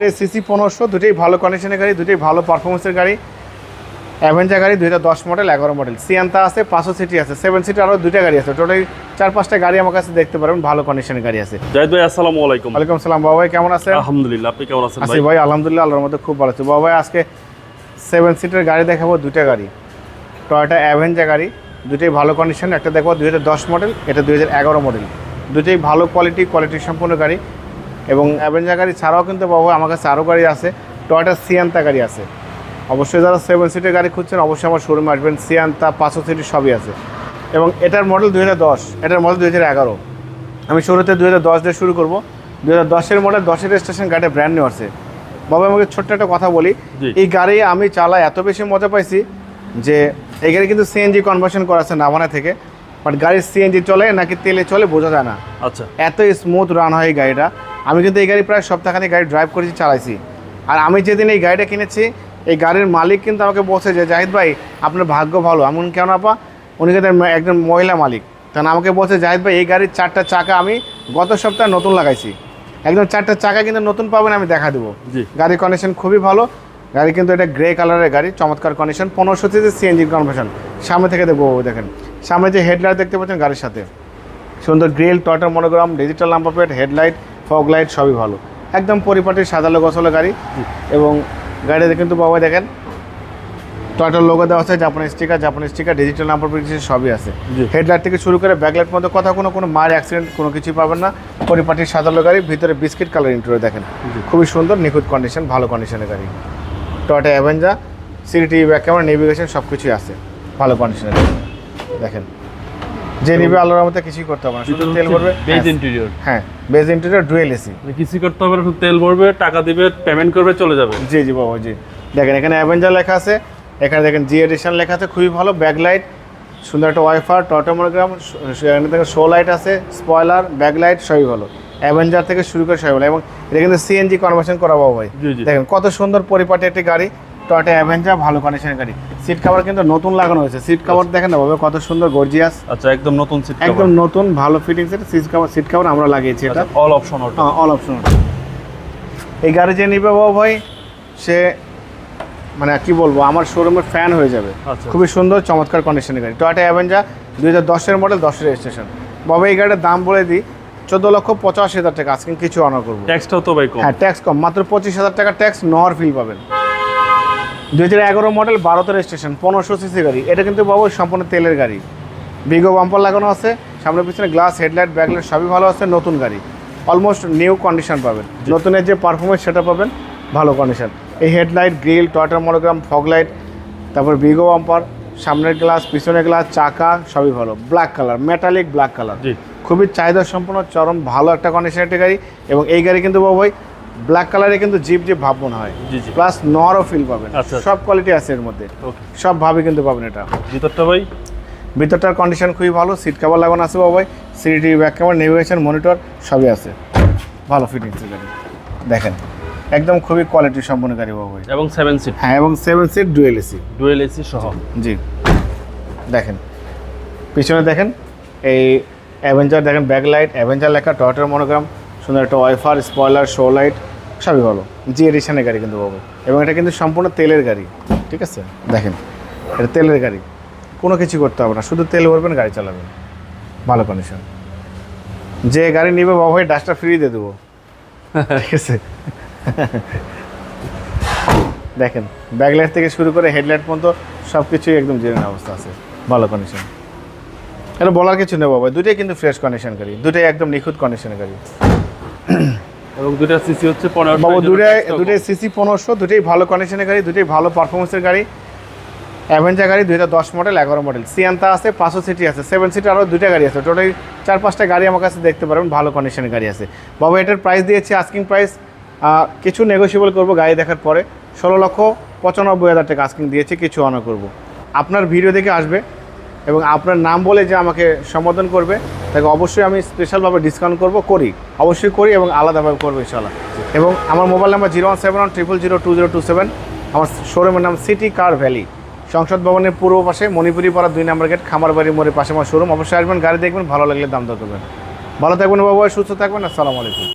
CC 1500 দুটোই ভালো কন্ডিশনের গাড়ি, দুটোই ভালো পারফরমেন্সের গাড়ি। অ্যাভেঞ্জার গাড়ি 2010 মডেল, 11 মডেল। সিয়ান্তা আছে, 500 সিটি আছে, 7 সিটার আরও দুইটা গাড়ি আছে। টোটালি 4-5টা গাড়ি আমার কাছে দেখতে পারবেন, ভালো কন্ডিশনের গাড়ি আছে। জাহিদ ভাই আসসালামু আলাইকুম। ওয়ালাইকুম সালাম বাবা ভাই, কেমন আছেন? আলহামদুলিল্লাহ, আপনি কেমন আছেন ভাই? আলহামদুলিল্লাহ, আল্লাহর মধ্যে খুব ভালো আছি বাবা ভাই। আজকে 7 সিটার গাড়ি দেখাবো, দুইটা গাড়ি। টয়োটা অ্যাভেঞ্জার গাড়ি, দুটোই ভালো কন্ডিশন। একটা দেখবো 2010 মডেল, এটা 2011 মডেল। দুটোই ভালো কোয়ালিটি সম্পূর্ণ গাড়ি। এবং অ্যাভেঞ্জার গাড়ি ছাড়াও কিন্তু বাবা আমার কাছে আরও গাড়ি আছে। টয়োটা সিয়ান্তা গাড়ি আছে। অবশ্যই যারা 7 সিটের গাড়ি খুঁজছেন অবশ্যই আমার শোরুমে আসবেন। সিয়ান্তা 500 সিটি সবই আছে। এবং এটার মডেল 2010, এটার মডেল 2011। আমি শুরুতে 2010 দিয়ে শুরু করবো। 2010-এর মডেল, 10-এর রেজিস্ট্রেশন, গাড়িটা ব্র্যান্ড নিউ আছে। বাবা আমাকে ছোট্ট একটা কথা বলি, এই গাড়ি আমি চালাই এত বেশি মজা পাইছি যে এই গাড়ি কিন্তু সিএনজি কনভার্সন করা আছে নাভানা থেকে। বাট গাড়ির সিএনজি চলে নাকি তেলে চলে বোঝা যায় না। আচ্ছা, এত স্মুথ রান হয় এই গাড়িটা। আমি কিন্তু এই গাড়ি প্রায় সপ্তাহখানেক গাড়ি ড্রাইভ করেছি, চালাইছি। আর আমি যেদিন এই গাড়িটা কিনেছি, এই গাড়ির মালিক কিন্তু আমাকে বলছে যে জাহিদ ভাই আপনার ভাগ্য ভালো। এমন কেন আপা? উনি কিন্তু একজন মহিলা মালিক। তখন আমাকে বলছে জাহিদ ভাই এই গাড়ির 4টা চাকা আমি গত সপ্তাহে নতুন লাগাইছি। একদম 4টা চাকা কিন্তু নতুন পাবেন, আমি দেখা দেবো। গাড়ির কন্ডিশন খুবই ভালো। গাড়ি কিন্তু এটা গ্রে কালারের গাড়ি, চমৎকার কন্ডিশন। 1500 CC CNG conversion. সামনে থেকে দেখবো, দেখেন সামনে যে হেডলাইট দেখতে পাচ্ছেন গাড়ির সাথে, সুন্দর grill, Toyota monogram, digital number plate, headlight, fog light সবই ভালো। একদম পরিপাটির সাজালো গোছালো গাড়ি। এবং গাড়িতে কিন্তু বাবা দেখেন টয়োটার লোগো দেওয়া আছে, জাপানি স্টিকার, ডিজিটাল নাম্বার প্লেট সবই আছে। হেডলাইট থেকে শুরু করে ব্যাকলাইট মধ্যে কথা কোনো মার অ্যাক্সিডেন্ট কোনো কিছুই পাবেন না। পরিপাটির সাজালো গাড়ি, ভিতরে বিস্কিট কালার ইন্টেরিয়র দেখেন, খুবই সুন্দর নিখুঁত কন্ডিশন, ভালো কন্ডিশনের গাড়ি। Toyota Avenger, city back camera, navigation সব কিছুই আছে, ভালো কন্ডিশনের গাড়ি। দেখেন যে নিবে আল্লাহর রহমতে কিছুই করতে হবে না, শুধু তেল ভরবে। বেজ ইন্টেরিয়র, হ্যাঁ বেজ ইন্টেরিয়র, ডুয়েল এসি, কিছুই করতে হবে না, শুধু তেল ভরবে, টাকা দিবে, পেমেন্ট করবে, চলে যাবে। জি জি বাবা জি। দেখেন এখানে অ্যাভেঞ্জার লেখা আছে, এখানে দেখেন জি এডিশন লেখা আছে, খুবই ভালো। ব্যাকলাইট, সুন্দর একটা ওয়াইফার, টয়োটা মনোগ্রাম, এখানে দেখেন শো লাইট আছে, স্পয়লার, ব্যাকলাইট সবই ভালো। অ্যাভেঞ্জার থেকে শুরু করে সবই ভালো। এবং এটা কিন্তু সিএনজি কনভার্সন করা বাবা ভাই। দেখেন কত সুন্দর পরিপাটি একটি গাড়ি, টয়োটা অ্যাভেঞ্জার, ভালো কন্ডিশনের গাড়ি। সিট কভার কিন্তু নতুন লাগানো হয়েছে। সিট কভার দেখেন না বাবা কত সুন্দর গর্জিয়াস। আচ্ছা, একদম নতুন সিট কভার, একদম নতুন ভালো ফিটিংস এর সিট কভার আমরা লাগিয়েছি। এটা all option auto, all option. এই গাড়ি যে নিবে বাবা ভাই সে মানে কি বলবো, আমার শোরুমের ফ্যান হয়ে যাবে। খুবই সুন্দর চমৎকার কন্ডিশনের গাড়ি। টয়োটা অ্যাভেঞ্জার 2010-এর মডেল, 10-এর রেজিস্ট্রেশন। বাবা এই গাড়ির দাম বলে দিই 14,85,000 টাকা। আজকে কিছু অনার করবো। ট্যাক্সটাও তো ভাই কম। হ্যাঁ ট্যাক্স কম, মাত্র 25,000 টাকা ট্যাক্স, নহর ফিল পাবেন। 2011 মডেল, 12তে রেজিস্ট্রেশন, 1500 সিসি গাড়ি। এটা কিন্তু বাবু সম্পূর্ণ তেলের গাড়ি। বিগো বাম্পার লাগানো আছে, সামনে পিছনে গ্লাস, হেডলাইট, ব্যাকলাইট সবই ভালো আছে। নতুন গাড়ি, অলমোস্ট নিউ কন্ডিশন পাবেন। নতুনের যে পারফরমেন্স সেটা পাবেন, ভালো কন্ডিশন। এই হেডলাইট, গ্রিল, টয়োটার মনোগ্রাম, ফগ লাইট, তারপর বিগো বাম্পার, সামনের গ্লাস, পিছনের গ্লাস, চাকা সবই ভালো। Black colour, metallic black colour, খুবই চাহিদা সম্পূর্ণ চরম ভালো একটা কন্ডিশনের একটা গাড়ি। এবং এই গাড়ি কিন্তু বাবু ভাই ব্ল্যাক কালারে কিন্তু জিপ ভাব মনে হয়, প্লাস নরও ফিল পাবেন। সব কোয়ালিটি আছে এর মধ্যে, সব ভাবে কিন্তু পাবেন। এটা ভিতরটা ভাই, ভিতরটার কন্ডিশন খুবই ভালো। সিট কভার লাগানো আছে বাবু ভাই, city back camera, navigation, monitor সবই আছে, ভালো ফিটিংসের গাড়ি। দেখেন একদম খুবই কোয়ালিটি সম্পন্ন গাড়ি বাবু ভাই। এবং 7 সিট, হ্যাঁ এবং 7 সিট ডুয়েল এসি সহ। জি দেখেন পিছনে দেখেন এই অ্যাভেঞ্জার, দেখেন ব্যাকলাইট, অ্যাভেঞ্জার লেখা, টয়োটার মনোগ্রাম, সুন্দর একটা ওয়াইফার, স্পয়লার, শো লাইট সবই ভালো। জি এডিশনের গাড়ি কিন্তু বাবু। এবং এটা কিন্তু সম্পূর্ণ তেলের গাড়ি, ঠিক আছে। দেখেন এটা তেলের গাড়ি, কোনো কিছু করতে হবে না, শুধু তেল ভরবেন, গাড়ি চালাবেন, ভালো কন্ডিশন। যে গাড়ি নিবে বাবু ভাই ডাস্টার ফ্রি দিয়ে দেবো, ঠিক আছে। দেখেন ব্যাকলাইট থেকে শুরু করে হেডলাইট পর্যন্ত সব কিছুই একদম জেনুইন অবস্থা আছে, ভালো কন্ডিশন। এটা বলার কিছু নেই বাবা, দুটোই কিন্তু ফ্রেশ কন্ডিশন গাড়ি, দুটোই একদম নিখুঁত কন্ডিশনের গাড়ি। এবং দুটো সিসি হচ্ছে 1500 বাবা, দুটোই সিসি 1500, দুটোই ভালো কন্ডিশনের গাড়ি, দুটোই ভালো পারফরমেন্সের গাড়ি। অ্যাভেঞ্জার গাড়ি 2010 মডেল, 11 মডেল। সিয়ান্তা আছে, 500 সিটি আছে, 7 সিটার আরও দুইটা গাড়ি আছে। টোটালি 4-5টা গাড়ি আমার কাছে দেখতে পারবেন, ভালো কন্ডিশনের গাড়ি আছে। বাবা এটার প্রাইস দিয়েছি আস্কিং প্রাইস, কিছু নেগোসিয়েবল করবো গাড়ি দেখার পরে। 16,95,000 টাকা আস্কিং দিয়েছি, কিছু অনার করব। আপনার ভিডিও দেখে আসবে এবং আপনার নাম বলে যে আমাকে সম্বোধন করবে, তাকে অবশ্যই আমি স্পেশালভাবে ডিসকাউন্ট করি অবশ্যই করি, এবং আলাদাভাবে করবো ইনশাআল্লাহ। এবং আমার মোবাইল নাম্বার 017100207। আমার শোরুমের নাম সিটি কার ভ্যালি, সংসদ ভবনের পূর্ব পাশে, মণিপুরি পাড়া 2 নম্বর গেট, খামারবাড়ি মোড়ের পাশে আমার শোরুম। অবশ্যই আসবেন, গাড়ি দেখবেন, ভালো লাগলে দাম দর করবেন। ভালো থাকবেন বাবু, সুস্থ থাকবেন। আসসালামু আলাইকুম।